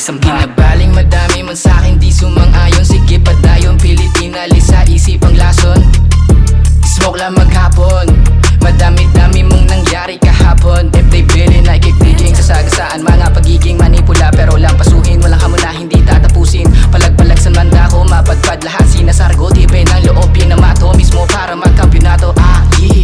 pagsampa. Ginabaling madami man sa'kin di sumang-ayon. Sige padayon, pilit inalis sa isip ang lason. Smoke lang maghapon, madami-dami mong nangyari kahapon. If they feeling like kikliging sa sagasaan, mga pagiging manipula. Pero lampasuhin, walang hamon na hindi tatapusin. Palag-palag sa manda ko, mapadpad lahat sinasargo. Tipe ng loob, pinamato mismo para magkampyonato.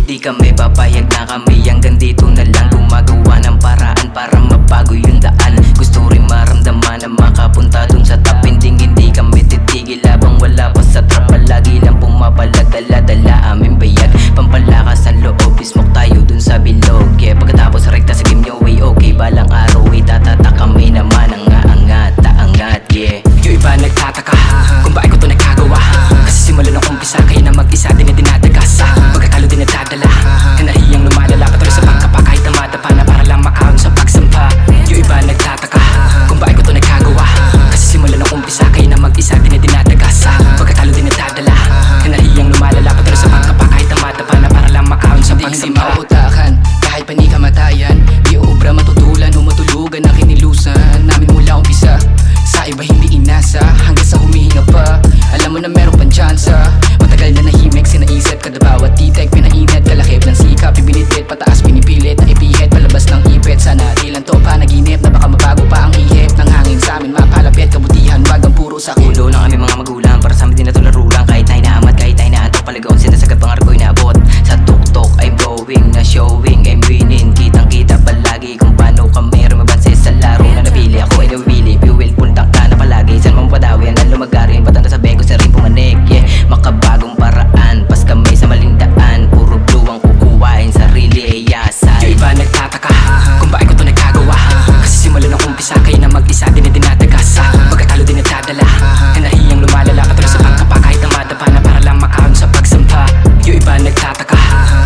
Di kami papayag na kami hanggang dito na lang. Gumagawa ng paraan para mabago yung daan. Gusto rin maramdaman na makapunta dun sa top. Hindi kami titigil habang wala pa sa trap. Palagi lang pumapalag, dala-dala aming bayag. Pampalakas ang loob, smoke tayo dun sa bilog. Yeah, pagkatapos rekta sa game nyo, way okay. Balang araw ay tatata kami naman ang aangat, taangat, yeah. Yung iba nagtataka kung bakit ko to nagkagawa. Kasi simula nung umpisa kayo na mag-isa din na dinadagas. Pagkatalo din natadala, kanahiyang lumalala. Patuloy sa pagkapa kahit na madapa na para lang makaon sa pagsampa. Yung iba nagtataka kung bakit ko to nagkagawa. Kasi simula nung umpisa kayo na mag-isa din na dinadagas. Pagkatalo din natadala, kanahiyang lumalala. Patuloy sa pagkapa kahit na madapa na para lang makaon sa pagsampa. Hindi mauutakan kahit pa ni kamatayan. Di uubra matutulan o matulugan na kinilusan namin mula umpisa. Sa iba hindi inasa hanggang sa humihinga pa. Alam mo na meron pang tsansa. Matagal na nahimik, sinaisip kada bawat titek. Pinainit, kalakip ng sikap, ibinitit pataas, pinipilit na ipihit, palabas ng ipit. Sana ilan to panaginip na baka mabago pa ang ihip ng hangin sa amin. Mapalapit, kabutihan, wag ang puro sakit. Ulo ng aming mga magulang, para sa amin din na to laro lang. Kahit na hinaamat, kahit na hinaantok, palagaon sinasagad pangarap ko'y naabot. Sa tuktok I'm going, na showing I'm winning. Kitang kita palagi kung paano kami rumabanse sa laro na nabili. Ako ay nawili, fuel puntak na palagi. Saan mong padawi, ang lumagarin, patanda sa bego sa rin pumanik. Yeah, makabagong paraan, pas kami sa malindaan. Puro blue ang kukuhain, sarili ay yasan. Yung iba nagtataka kung bakit ko to nagkagawa. Kasi simula nung umpisa kayo na mag-isa din na dinadagas. Pagkatalo din natadala, kanahiyang lumalala. Patuloy sa pagkapa kahit na madapa na para lang makaon sa pagsampa. Yung iba nagtataka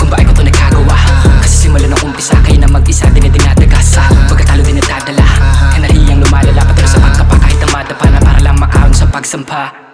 kung bakit ko to nagkagawa. Kasi simula nung umpisa kayo na mag-isa din na dinadagas. Pagkatalo din natadala, kanahiyang lumalala. Patuloy sa pagkapa kahit na madapa na para lang makaon sa pagsampa.